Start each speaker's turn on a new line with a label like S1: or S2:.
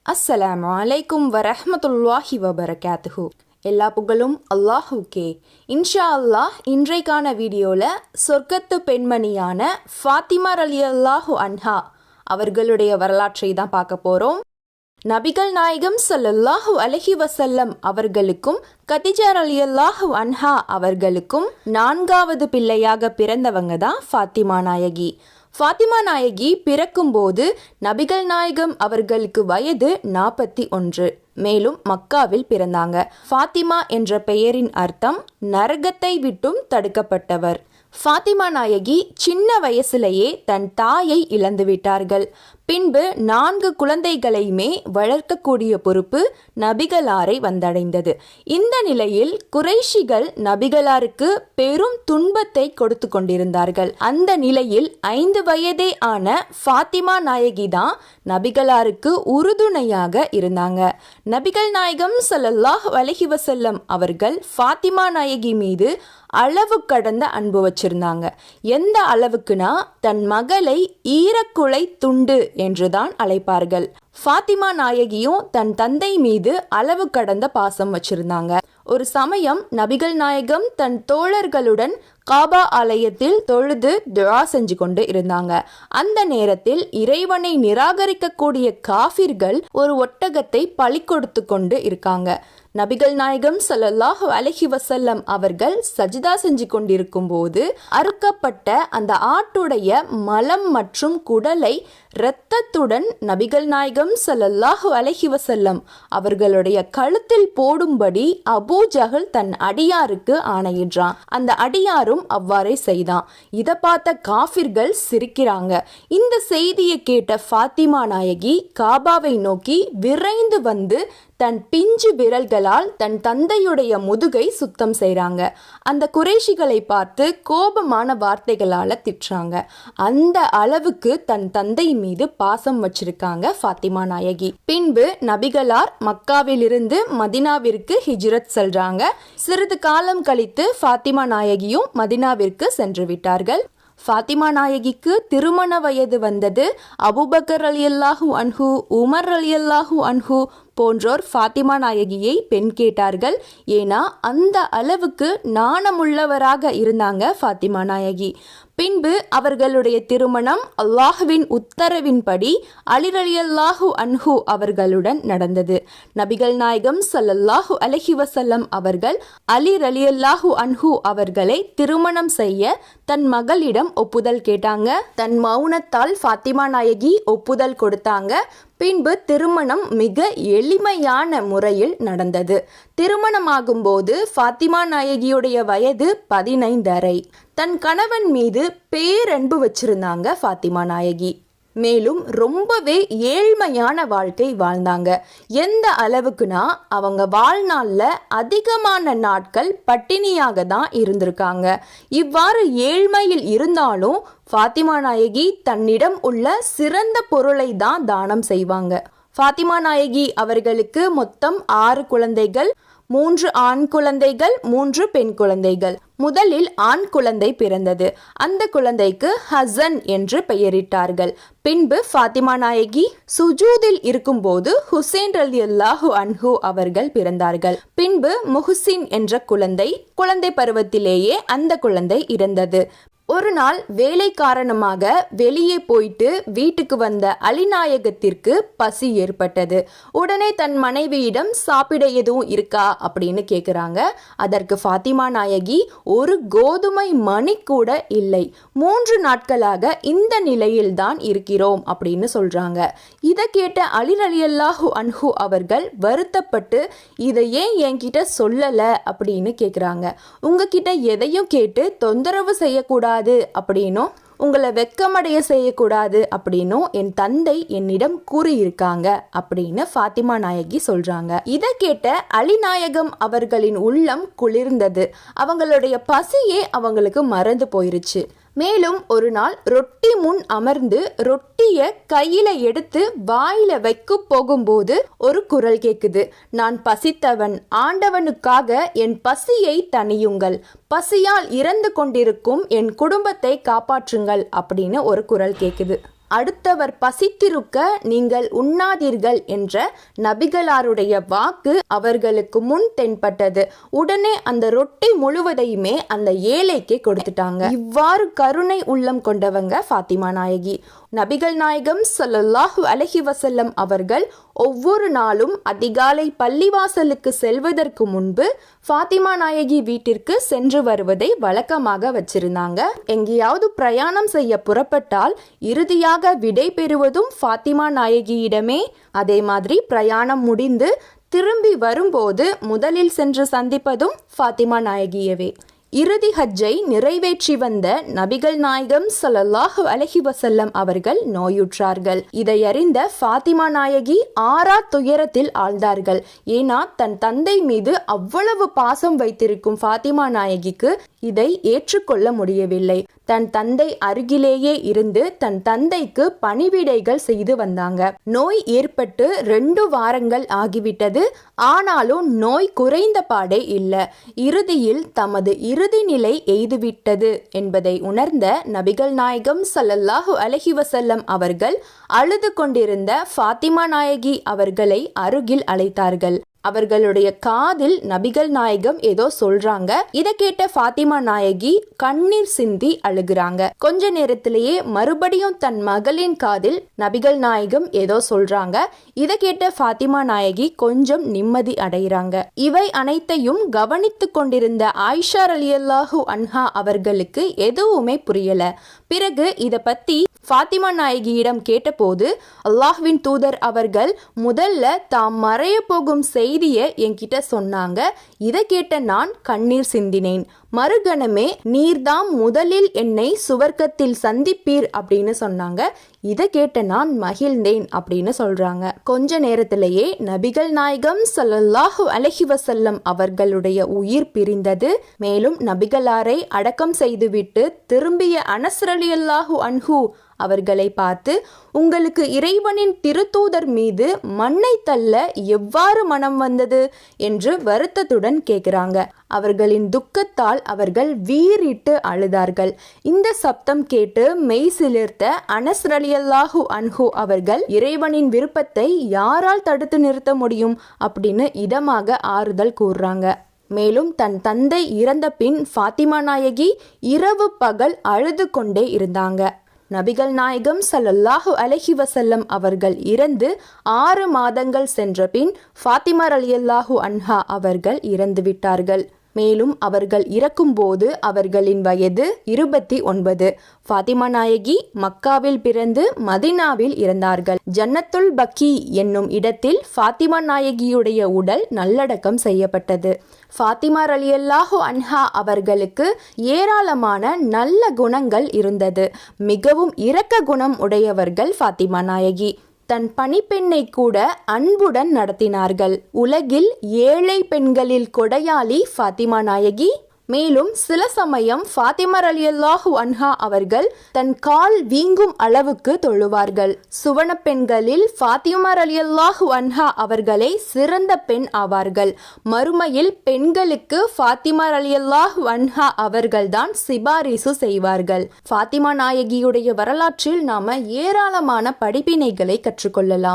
S1: அஸ்ஸலாமு அலைக்கும் வரஹ்மத்துல்லாஹி வபரகாத்துஹு. எல்லா புகழும் அல்லாஹுக்கே. இன்ஷா அல்லாஹ் இன்றைக்கான வீடியோவில் சொர்க்கத்து பெண்மணியான ஃபாத்திமா ரலியல்லாஹு அன்ஹா அவர்களுடைய வரலாற்றை தான் பார்க்க போகிறோம். நபிகள் நாயகம் ஸல்லல்லாஹு அலைஹி வஸல்லம் அவர்களுக்கும் கதிஜா ரலியல்லாஹு அன்ஹா அவர்களுக்கும் 4வது பிள்ளையாக பிறந்தவங்க தான் ஃபாத்திமா நாயகி. ஃபாத்திமா நாயகி பிறக்கும்போது நபிகள் நாயகம் அவர்களுக்கு வயது 41. மேலும் மக்காவில் பிறந்தாங்க. ஃபாத்திமா என்ற பெயரின் அர்த்தம் நரகத்தை விட்டும் தடுக்கப்பட்டவர். ஃபாத்திமா நாயகி சின்ன வயசுலேயே தன் தாயை இழந்து விட்டார்கள். பின்பு 4 குழந்தைகளையுமே வளர்க்கக்கூடிய பொறுப்பு நபிகளாரை வந்தடைந்தது. இந்த நிலையில் குறைஷிகள் நபிகளாருக்கு பெரும் துன்பத்தை கொடுத்து கொண்டிருந்தார்கள். அந்த நிலையில் 5 வயதே ஆன ஃபாத்திமா நாயகி தான் நபிகளாருக்கு உறுதுணையாக இருந்தாங்க. நபிகள் நாயகம் ஸல்லல்லாஹு அலைஹி வஸல்லம் அவர்கள் ஃபாத்திமா நாயகி மீது அளவு கடந்த அன்பு வச்சிருந்தாங்க. எந்த அளவுக்குனா தன் மகளை ஈரக்குலை துண்டு என்றுதான் அழைப்பார்கள். ஃபாத்திமா நாயகியும் தன் தந்தை மீது அளவு கடந்த பாசம் வச்சிருந்தாங்க. ஒரு சமயம் நபிகள் நாயகம் தன் தோழர்களுடன் காபா ஆலயத்தில் தொழுது துஆ செஞ்சு கொண்டு இருந்தாங்க. அந்த நேரத்தில் இறைவனை நிராகரிக்கக்கூடிய காஃபிர்கள் ஒரு ஒட்டகத்தை பலி கொடுத்து கொண்டு இருக்காங்க. நபிகள் நாயகம் ஸல்லல்லாஹு அலைஹி வஸல்லம் அவர்கள் சஜிதா செஞ்சு கொண்டிருக்கும் போது அறுக்கப்பட்ட அந்த ஆட்டுடைய மலம் மற்றும் குடலை இரத்தத்துடன் நபிகள் நாயகம் ஸல்லல்லாஹு அலைஹி வஸல்லம் அவர்களுடைய கழுத்தில் போடும்படி அபூ ஜஹல் தன் அடியாருக்கு ஆணையிடுறான். அந்த அடியாரும் அவ்வாறே செய்தான். இதை பார்த்த காஃபிர்கள் சிரிக்கிறாங்க. இந்த செய்தியை கேட்ட ஃபாத்திமா நாயகி காபாவை நோக்கி விரைந்து வந்து தன் பிஞ்சு விரல்களால் தன் தந்தையுடைய முதுகை சுத்தம் செய்கிறாங்க. அந்த குறைஷிகளை பார்த்து கோபமான வார்த்தைகளால் திட்டுறாங்க. அந்த அளவுக்கு தன் தந்தை மீது பாசம் வச்சிருக்காங்க ஃபாத்திமா நாயகி. பின்பு நபிகளார் மக்காவிலிருந்து மதினாவிற்கு ஹிஜ்ரத் செல்றாங்க. சிறிது காலம் கழித்து ஃபாத்திமா நாயகியும் மதினாவிற்கு சென்று விட்டார்கள். ஃபாத்திமா நாயகிக்கு திருமண வயது வந்தது. அபூபக்கர் ரலியல்லாஹு அன்ஹு, உமர் ரலியல்லாஹு அன்ஹு போன்றோர் ஃபாத்திமா நாயகியை பெண் கேட்டார்கள். ஏன்னா அந்த அளவுக்கு நாணமுள்ளவராக இருந்தாங்க ஃபாத்திமா நாயகி. பின்பு அவர்களுடைய திருமணம் அல்லாஹுவின் உத்தரவின்படி அலி ரலியல்லாஹு அன்ஹு அவர்களுடன் நடந்தது. நபிகள் நாயகம் ஸல்லல்லாஹு அலைஹி வஸல்லம் அவர்கள் அலி ரலியல்லாஹு அன்ஹு அவர்களை திருமணம் செய்ய தன் மகளிடம் ஒப்புதல் கேட்டாங்க. தன் மௌனத்தால் ஃபாத்திமா நாயகி ஒப்புதல் கொடுத்தாங்க. பின்பு திருமணம் மிக எளிமையான முறையில் நடந்தது. திருமணமாகும்போது ஃபாத்திமா நாயகியுடைய வயது 15. தன் கணவன் மீது பேரன்பு வச்சிருந்தாங்க ஃபாத்திமா நாயகி. மேலும் ரொம்பவே ஏழ்மையான வாழ்க்கை வாழ்ந்தாங்க. எந்த அளவுக்குனா அவங்க வாழ்நாளில் அதிகமான நாட்கள் பட்டினியாக தான் இருந்திருக்காங்க. இவ்வாறு ஏழ்மையில் இருந்தாலும் ஃபாத்திமா நாயகி தன்னிடம் உள்ள சிறந்த பொருளை தான் தானம் செய்வாங்க. ஃபாத்திமா நாயகி அவர்களுக்கு மொத்தம் 6 குழந்தைகள், 3 ஆண் குழந்தைகள், 3 பெண் குழந்தைகள். முதலில் ஆண் குழந்தை பிறந்தது. அந்த குழந்தைக்கு ஹசன் என்று பெயரிட்டார்கள். பின்பு ஃபாத்திமா நாயகி சுஜூதில் இருக்கும்போது ஹுசைன் ரலியல்லாஹு அன்ஹு அவர்கள் பிறந்தார்கள். பின்பு முஹ்சின் என்ற குழந்தை பருவத்திலேயே அந்த குழந்தை இறந்தது. ஒரு நாள் வேலை காரணமாக வெளியே போயிட்டு வீட்டுக்கு வந்த அலிநாயகத்திற்கு பசி ஏற்பட்டது. உடனே தன் மனைவியிடம் சாப்பிட எதுவும் இருக்கா அப்படின்னு கேட்குறாங்க. அதற்கு ஃபாத்திமா நாயகி ஒரு கோதுமை மணி கூட இல்லை, 3 நாட்களாக இந்த நிலையில்தான் இருக்கிறோம் அப்படின்னு சொல்றாங்க. இதை கேட்ட அலி ரலியல்லாஹு அன்ஹு அவர்கள் வருத்தப்பட்டு இதை ஏன் என்கிட்ட சொல்லலை அப்படின்னு கேட்குறாங்க. உங்ககிட்ட எதையும் கேட்டு தொந்தரவு செய்யக்கூடாது அப்படின்னும் உங்களை வெக்கமடைய செய்யக்கூடாது அப்படின்னும் என் தந்தை என்னிடம் கூறியிருக்காங்க அப்படின்னு ஃபாத்திமா நாயகி சொல்றாங்க. இதை கேட்ட அலிநாயகம் அவர்களின் உள்ளம் குளிர்ந்தது. அவங்களுடைய பசியே அவங்களுக்கு மறந்து போயிருச்சு. மேலும் ஒரு நாள் ரொட்டி முன் அமர்ந்து ரொட்டியை கையில எடுத்து வாயில வைக்க போகும்போது ஒரு குரல் கேக்குது. நான் பசித்தவன், ஆண்டவனுக்காக என் பசியை தணியுங்கள், பசியால் இறந்து கொண்டிருக்கும் என் குடும்பத்தை காப்பாற்றுங்கள் அப்படின்னு ஒரு குரல் கேக்குது. அடுத்தவர் பசித்திருக்க நீங்கள் உண்ணாதீர்கள் என்ற நபிகளாருடைய வாக்கு அவர்களுக்கு முன் தென்பட்டது. உடனே அந்த ரொட்டி முழுவதையுமே அந்த ஏழைக்கு கொடுத்துட்டாங்க. இவ்வாறு கருணை உள்ளம் கொண்டவங்க ஃபாத்திமா நாயகி. நபிகள் நாயகம் ஸல்லல்லாஹு அலைஹி வஸல்லம் அவர்கள் ஒவ்வொரு நாளும் அதிகாலை பள்ளிவாசலுக்கு செல்வதற்கு முன்பு ஃபாத்திமா நாயகி வீட்டிற்கு சென்று வருவதை வழக்கமாக வச்சிருந்தாங்க. எங்கேயாவது பிரயாணம் செய்ய புறப்பட்டால் இறுதியாக விடை பெறுவதும் ஃபாத்திமா நாயகியிடமே. அதே மாதிரி பிரயாணம் முடிந்து திரும்பி வரும்போது முதலில் சென்று சந்திப்பதும் ஃபாத்திமா நாயகியவே. இறுதி ஹஜ்ஜை நிறைவேற்றி வந்த நபிகள் நாயகம் ஸல்லல்லாஹு அலைஹி வஸல்லம் அவர்கள் நோயுற்றார்கள். இதையறிந்த ஃபாத்திமா நாயகி ஆறா துயரத்தில் ஆழ்ந்தார்கள். ஏன்னா தன் தந்தை மீது அவ்வளவு பாசம் வைத்திருக்கும் ஃபாத்திமா நாயகிக்கு இதை ஏற்றுக்கொள்ள முடியவில்லை. தன் தந்தை அருகிலேயே இருந்து தன் தந்தைக்கு பணிவிடைகள் செய்து வந்தாங்க. நோய் ஏற்பட்டு 2 வாரங்கள் ஆகிவிட்டது. ஆனாலும் நோய் குறைந்த பாடே இல்லை. இறுதியில் தமது இறுதி நிலை எய்துவிட்டது என்பதை உணர்ந்த நபிகள் நாயகம் ஸல்லல்லாஹு அலைஹி வஸல்லம் அவர்கள் அழுது கொண்டிருந்த ஃபாத்திமா நாயகி அவர்களை அருகில் அழைத்தார்கள். அவர்களுடைய காதில் நபிகள் நாயகம் ஏதோ சொல்றாங்க. இதை கேட்ட ஃபாத்திமா நாயகி கண்ணீர் சிந்தி அழுகுறாங்க. கொஞ்ச நேரத்திலேயே மறுபடியும் தன் மகளின் காதில் நபிகள் நாயகம் ஏதோ சொல்றாங்க. இதை கேட்ட ஃபாத்திமா நாயகி கொஞ்சம் நிம்மதி அடைகிறாங்க. இவை அனைத்தையும் கவனித்து கொண்டிருந்த ஆயிஷா ரலியல்லாஹு அன்ஹா அவர்களுக்கு எதுவுமே புரியல. பிறகு இதை பத்தி ஃபாத்திமா நாயகியிடம் கேட்டபோது அல்லாஹ்வின் தூதர் அவர்கள் முதல்ல தாம் மறைய போகும் செய்தியை என்கிட்ட சொன்னாங்க. இதை கேட்ட நான் கண்ணீர் சிந்தினேன். மறுகணமே நீர்தாம் முதலில் என்னை சுவர்க்கத்தில் சந்திப்பீர் அப்படின்னு சொன்னாங்க. இதை கேட்ட நான் மகிழ்ந்தேன் அப்படின்னு சொல்றாங்க. கொஞ்ச நேரத்திலேயே நபிகள் நாயகம் ஸல்லல்லாஹு அலைஹி வஸல்லம் அவர்களுடைய உயிர் பிரிந்தது. மேலும் நபிகளாரை அடக்கம் செய்துவிட்டு திரும்பிய அனஸ் ரலியல்லாஹு அன்ஹு அவர்களை பார்த்து, உங்களுக்கு இறைவனின் திருத்தூதர் மீது மண்ணை தள்ள எவ்வாறு மனம் வந்தது என்று வருத்தத்துடன் கேட்கிறாங்க. அவர்களின் துக்கத்தால் அவர்கள் வீறிட்டு அழுதார்கள். இந்த சப்தம் கேட்டு மெய் சிலிர்த்த அனஸ் ரலியல்லாஹு அன்ஹு அவர்கள் இறைவனின் விருப்பத்தை யாரால் தடுத்து நிறுத்த முடியும் அப்படின்னு இதமாக ஆறுதல் கூறுறாங்க. மேலும் தன் தந்தை இறந்த பின் ஃபாத்திமா நாயகி இரவு பகல் அழுது கொண்டே இருந்தாங்க. நபிகள் நாயகம் ஸல்லல்லாஹு அலைஹி வஸல்லம் அவர்கள் இறந்து 6 மாதங்கள் சென்ற பின் ஃபாத்திமா ரலியல்லாஹு அன்ஹா அவர்கள் இறந்து விட்டார்கள். மேலும் அவர்கள் இறக்கும்போது அவர்களின் வயது 29. ஃபாத்திமா நாயகி மக்காவில் பிறந்து மதினாவில் இறந்தார்கள். ஜன்னத்துல் பக்கி என்னும் இடத்தில் ஃபாத்திமா நாயகியுடைய உடல் நல்லடக்கம் செய்யப்பட்டது. ஃபாத்திமா ரலியல்லாஹு அன்ஹா அவர்களுக்கு ஏராளமான நல்ல குணங்கள் இருந்தது. மிகவும் இரக்க குணம் உடையவர்கள் ஃபாத்திமா நாயகி. தன் பணிப்பெண்ணை கூட அன்புடன் நடத்தினார்கள். உலகில் ஏழை பெண்களில் கொடையாளி ஃபாத்திமா நாயகி. மேலும் சில சமயம் ஃபாத்திமா ரலியல்லாஹு அன்ஹா அவர்கள் தன் கால் வீங்கும் அளவுக்கு தொழுவார்கள். சுவன பெண்களில் ஃபாத்திமா ரலியல்லாஹு அன்ஹா அவர்களே சிறந்த பெண் ஆவார்கள். மறுமையில் பெண்களுக்கு ஃபாத்திமா ரலியல்லாஹு அன்ஹா அவர்கள்தான் சிபாரிசு செய்வார்கள். ஃபாத்திமா நாயகியுடைய வரலாற்றில் நாம ஏராளமான படிப்பினைகளை கற்றுக்கொள்ளலாம்.